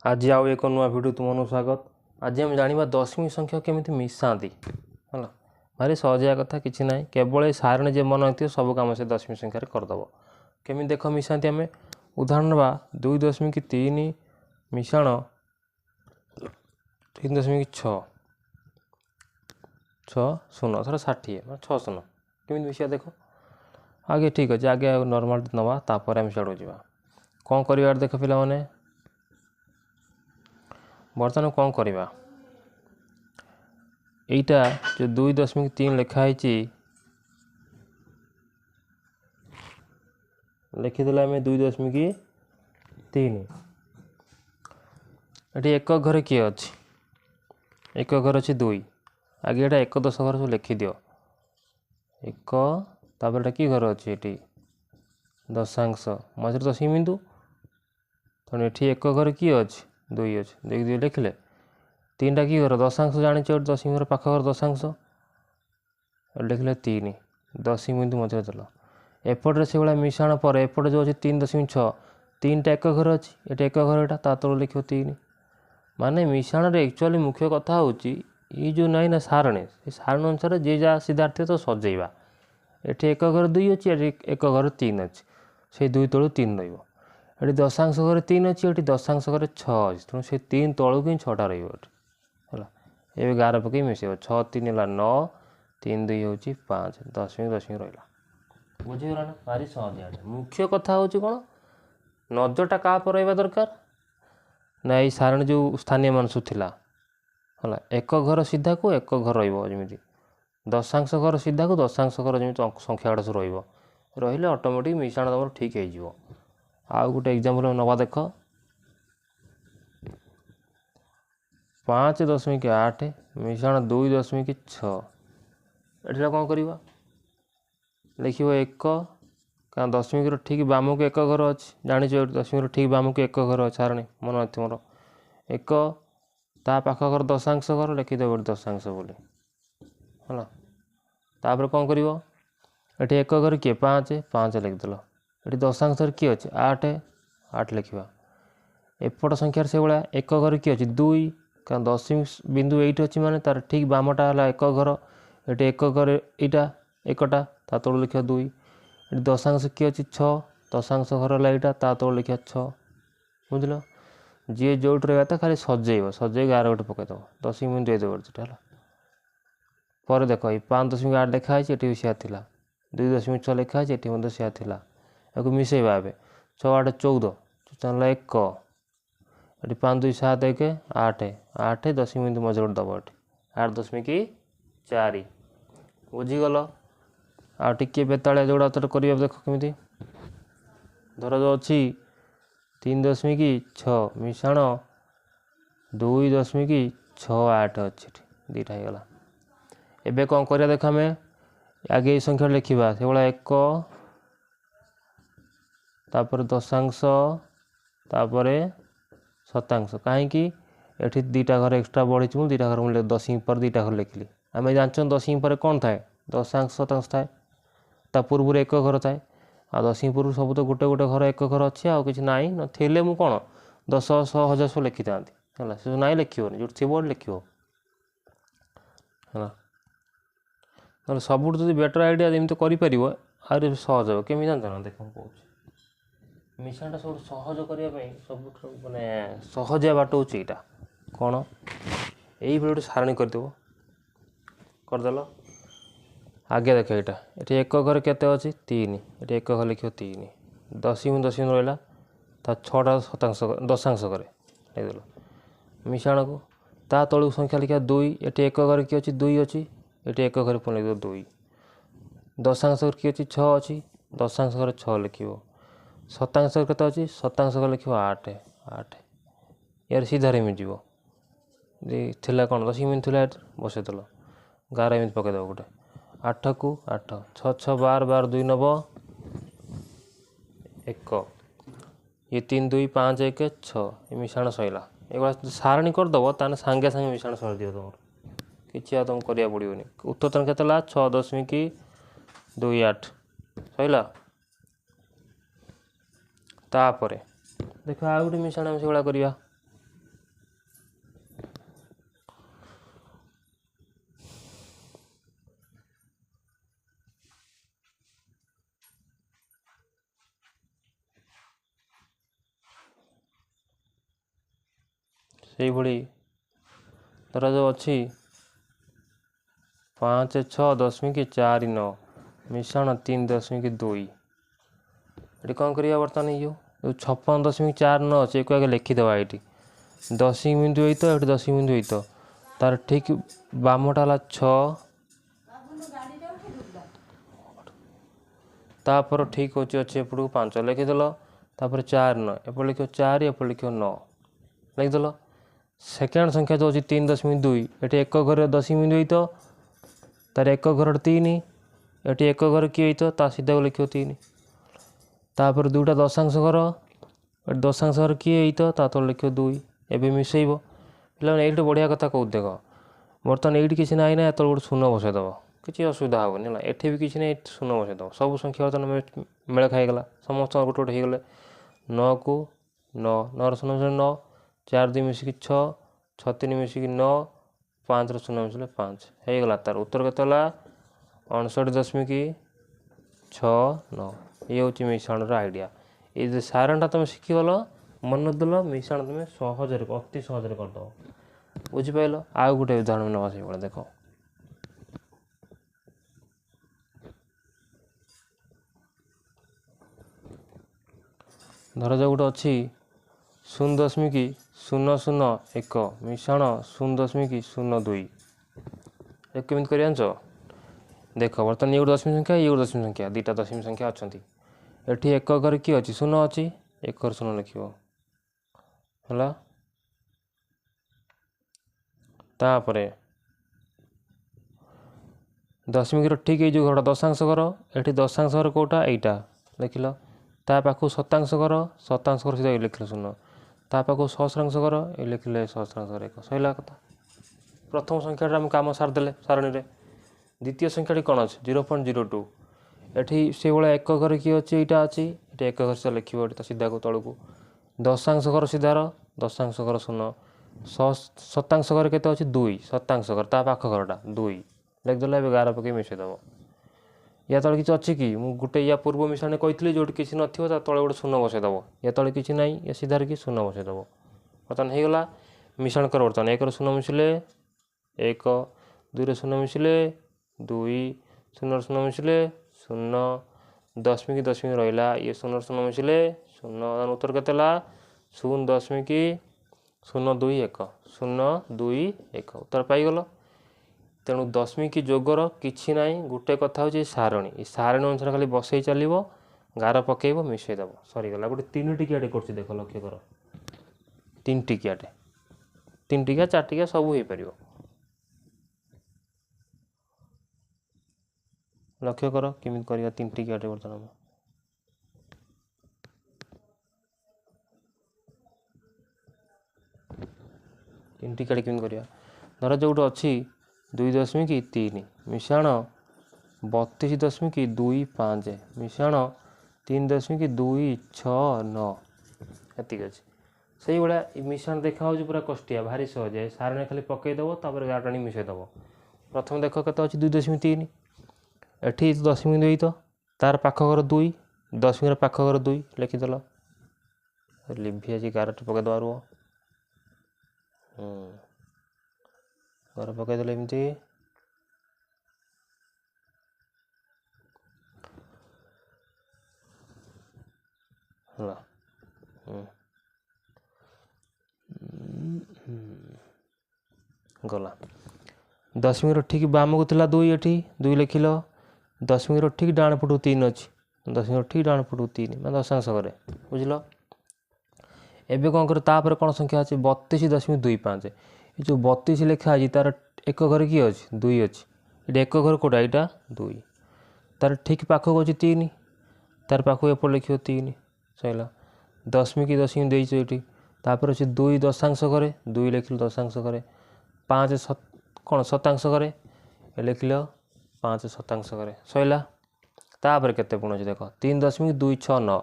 आज आउ एक नुआ भिडियो तुम स्वागत। आज आम जाना दशमी संख्या केमी मिसाती है भारी सहजिया कथा कि ना केवल सारणी जे मन हो सब कम से दशमी संख्यार करदेव केमी देख मिसाती आम उदाहरण ना 2.3 मिशाण 3.6 6 थोड़ा 60 6 शून्य केमी मिसा देख आगे ठीक अच्छे आगे नॉर्मल नवा तापर आम सियाड़ जा कौन कर देख पे बर्तमान कौन करवा एटा जो 2.3 लिखाई लिखिदेला आम 2.3 ये एक घर किए अच्छी एक घर अच्छी 2 आगे ये एक दश घर सब लिखिद एक तापर कि घर अच्छी ये दशांश मझे दशमी बिंदु तेणु ये एक घर किए अच्छी 2 अच्छे 2 2 लिखिले 3टा कि घर दशांश जानी दशमी घर पाख घर दशांश लिखिले 3 दशमी बिंदु मझे देल एपटे से भाई मिशाण पर एपटे जो अच्छे 3.6 3टा एक घर अच्छी ये एक घर यहाँ तल लिख 3 माने मिशाण एक्चुअली मुख्य कथा हूँ ये जो नाई ना सारणी सारणी अनुसार जे जहाँ सिद्धार्थ तो सजेवा ये एक घर 2 अच्छी एक घर 3 अच्छी से 2 तलू 3 रही ये दशांश घर 3 अच्छी ये दशांश घर 6 अच्छी तेणु से 3 तलू कि 6टा रहा ये गार पकई मिसेब 6 3 है 9 3 2 हूँ 5 दशमी दशमी रहा बुझीगला ना भारी सहज मुख्य कथा हूँ कौन नजरटा क्या रहा दरकार ना ये सारणी जो स्थानीय मान सब है एक घर सीधा को एक घर रही दशांश घर सीधा को दशांश घर जमी संख्या गुड़ा सब रही ऑटोमेटिक मिशाण तुम ठीक हो आउ गोटे एग्जांपल नवा देख 5.8 मिशाण 2.6 एटा कौन करवा लिख एक क्या दशमी ठीक बाम को एक घर अच्छी जानी दशमी ठीक बाम को एक घर अच्छे सारणी मन अच्छी मोर एक ता पाख घर दशांश घर लिखिदेव दशांश बोली है तापर कौन कर ये एक घर किए 5 5 लिखिदेल ये दशांश घर किए अच्छे 8 8 लिखा एपट संख्यार से भाया एक घर किए अच्छे 2 क्या दशमी बिंदु ये अच्छी माने तार ठीक बामटा है एक घर ये एक घर यहाँ एकटा ता तल लिखा 2 ये दशांश किए अच्छी 6 दशांश घर है यहाँ ता तल लिखा 6 बुझल जी जो रहा खाली सजेब सजे गार गोटे पकईदेव दशमी बिंदु देदेव है पर देख ये 5.8 लिखाई ये भी सिया 2.6 लिखाई ये सिया या मिसेबा ए 6 8 14 चल 1 ये 5 2 7 1 8 8 दशमी बिंदु मझे गोटे दब ये 8.4 बुझीगल आ टे बेतालिया जोड़ा तो कर देख केमी धर जो अच्छी 3.6 मिशाण 2.6 8 अच्छी 2टा होगा एबे कौन कर देख आम आगे ये संख्या लिखा से भाया एक तापर दशांश तापर शतांश कहीं 2टा घर एक्सट्रा बढ़ी 2टा घर मुझे दशमी पर 2टा घर लिखिली आम जानते दशमी पर कौन थाए दशांश शतांश थाए ता पूर्व एक घर थाए आ दशमी पूर्व सब तो गोटे गोटे घर एक घर अच्छे आ कि ना थे मुझे कौन 10 100 1000 सब लिखी था से ना लिखोनी जो थी लिख है सब बेटर आइडिया जमी कर आहरी सहज हे केमी जानते ना देख कौन मिशाणटा सब सहज करने सब मानने सहजिया बाट हूँ यहाँ कौन यही गोटे सारणी करदेव करदेल आगे देख ये एक घर केते अच्छी 3 ये एक घर लिख 3 दशमी दशमी रहा ता 6टा शतांश दशांश घर लिखदेल मिशाण को ता तलू संख्या लिखा 2 ये एक घर कि अच्छी 2 अच्छी ये एक घर पुणी लिख 2 दशांश घर कि अच्छी 6 अच्छी दशांश घर 6 लिख शतांश घर केते अच्छी शतांश घर लिख 8 8 यार सीधा एमती थी कौन दशमी थी बसईदेल गार एमती पकईदेव गोटे 8 को 8 6 6 12 12 2 9 1 ये 3 2 5 1 6 ये मिशाण सैला ये सारणी करदेव ताने सांगे सांगे मिशाण सर दिव तुम कि तुम करा पड़ोनी उत्तर के 6.2 8 सैला तापर देख आ गए मिशाण से भाया करवा से भली धर जो अच्छी 5 6 दशमिक 4 9 मिश्रण 3 दशमिक 2 ये कौन करिया बर्तमान ये 56.49 अच्छे को आगे लिखिदेवा ये दशमिक बिंदु ये तो दशमिक बिंदु ये तो तार ठीक बामटा है 6 तापर ठीक होची अच्छे एपट 5 लिखिदेल तापर 4 9 एपट लिख 4 एपट लिख 9 लिखिदेल सेकेंड संख्या जो अच्छी 3 दशमिक 2 ये एक घर दशमिक बिंदु तो तार एक घर 3 ये एक घर किए तो ता सीधा को लिख 3 तापर दुटा दशांश घर दशांश घर किए तो ता तो लिख 2 एवं मिसेब पे ये बढ़िया कथा कौ देख बर्तमान ये किसी ना ना ये गोटे शून्य बसईदेव किसी असुविधा हेनी है एठी भी किसी ना शून्य बसईदेव सब संख्या बर्तमान मेल खाईगला समस्त गोटे गोटे होगले 9 को 9 9 शून्य 9 4 2 मिसिक 6 6 3 मिसिक 9 5 शून्य मिसले 5 होगला तार उत्तर के 59.69 ये हूँ मिश्रण आइडिया ये सारण तुम शिखिगल मन देल मिश्रण तुम सहज अति सहज करदेव बुझिपाल आउ गोटे उदाहरण ना से देख धर जो गोटे अच्छी 0.001 मिश्रण 0.02 एक केमी कर देख बर्तमान ये गोटे दशमिक संख्या ये गोटे दशमिक संख्या दुटा दशमिक संख्या अच्छा एटी एक घर किए अच्छी 0 अच्छी एक घर 0 लिख है तापर दशमिक ठीक है जो घर दशांश घर ये दशांश घर कौटा यहीटा लिखल ता पाखु शतांश घर सीधा लिखल 0 ता पाखु सहस्रांश घर ये लिखले सहस्रांश घर 1 सैला कथा प्रथम संख्या आम कम सारिदे सारणी में द्वितीय संख्याटी कौन अच्छे 0.02 एटी से भाया एक घर किए अच्छे यहाँ अच्छी ये एक घर से लिख सीधा को तलू दशांश घर सीधार दशांश घर 0 शतांश घर के 2 शतांश घर ता पाख घरटा 2 लिखदेल 11 पकई मिसेदेव या तले किसी अच्छी कि गोटे या पूर्व मिश्रण कही जो किसी न तले गोटे 0 बसईदेव या तले किसी ना या सीधार कि 0 बसईदेव बर्तमान होगला मिश्रण कर बर्तमान 1 0 मिसिले 1 2 0 मिसिले 2 0 0 मिसिले 0 दशमिक दशमिक रहा ये 0 0 मिसिले 0 उत्तर के 0.021 0.221 उत्तर पाईगल तेणु दशमिक जोगर किसी ना गोटे कथा हूँ सारणी सारणी अनुसार खाली बसई चलो गार पकेब मिसेदेव सरीगला गोटे 3 टिकियाटे कर देख लक्ष्य कर 3 टिकियाटे 3 टिकिया 4 टिकिया सब हो पार लक्ष्य कर केमी कर 3 टिकियाटे बर्तमान 3 टिकियाटे केमी कर धर जो गोटे अच्छी 2.3 मिश्रण 32.25 मिश्रण 3.269 एतिक अच्छे से भाया मिश्रण देखा पूरा कष्टिया भारी सहज है सारणी खाली पकईदेव तापर गाटाणी मिसेदेव प्रथम देख के 2.3 एटी दशमिक 2 तो तार पाख घर 2 दशमिक पाख घर 2 लिखिदेल लिभि आज गारटी पकईदेव रुह घर पकईदेल एमती गला दशमिक ठीक बाम को थी 2 ये 2 लिखिल दशमिक ठीक डाण पटू 3 अच्छी दशमिक ठीक डाण पटू 3 मैं दशांश करे बुझल एवं कौन कर तापर कौन संख्या अच्छे 32.25 ये जो 32 लिखा है तार एक घर किए अच्छे 2 अच्छी ये एक घर कौटा यहाँ 2 तार ठीक पाखक अच्छे 3 तार पाखक एपट लिख 3 सैला दशमिक दशमिक देच ये तापर अच्छे 2 दशांश करे 2 लिखिल दशांश करे 5 कौन शतांश करे लिखिल 5 शतांश करे सैला तापर केते पुण अच्छे देख 3.269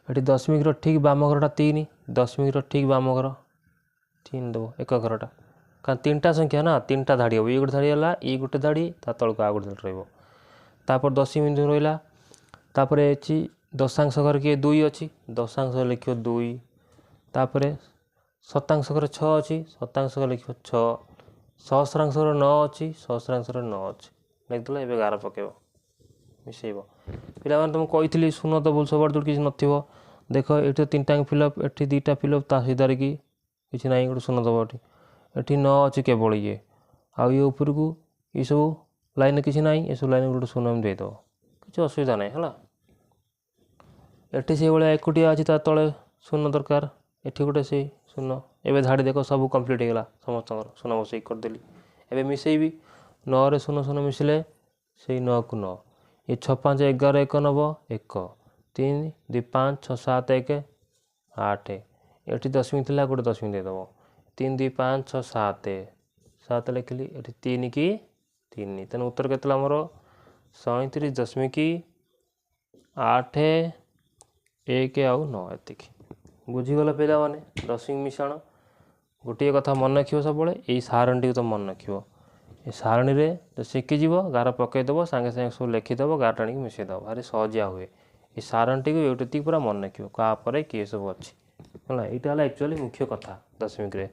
ये दशमिक ठीक बाम घरटा 3 दशमिक ठीक बाम घर 3 देव एक घरटा कारण 3टा संख्या ना 3टा धाड़ी हम ये गोटे धाड़ी है ये गोटे धाड़ी ता तलक आ गोटे धाड़ी रही दशमिक बिंदु रहा तापर दशांश घर किए 2 अच्छी दशांश लिख 2 तापर शतांश घरे 6 अच्छी शतांश लिख 6 सहस्रांश 9 अच्छी सहस्रांश 9 अच्छी लिखिदेल ए 11 पकेब मिसेब पिला तुमको कही शून्य तो बोल सब जोड़ किसी नथिबो देख ये 3टा फिलअप ये 2टा फिलअप ता सीधारे कि किसी ना गोटे शून्य दब ये 9 अच्छी केवल ये आउ ये ऊपर को ये सब लाइन किसी ना ये सब लाइन गोटे शून्य देदेव किसी असुविधा ना है एटी से भाया एकुटिया अच्छी तले शून्य दरकार एटी गोटे से शून्य एवं धाड़ी देख सब कम्प्लीट होगा समस्त शून्य बसई करदेली एवं मिसेबी 9 रे 0 0 मिसिले से 9 को 9 ये 6 5 11 1 9 1 3 2 5 6 7 1 8 ये दशमिक थी गोटे दशमिक देदेव 3 2 5 6 7 7 लिखिली ये 3 की 3 तेना उत्तर के 37.8 1 आउ 9 एतिक बुझीगल पे दशमिक मिश्रण गोटे कथा मन रख सब यही सारणी तो मन रख सारणी में शिखीज गार पकईदेव सांगे सांगे सब लिखिदेव गार टाणी मिसेदेव भारी सहजिया हुए ये सारणी को ये पूरा मन रख क्या किए सब अच्छी है यहाँ एक्चुअली मुख्य कथा दशमिक रे।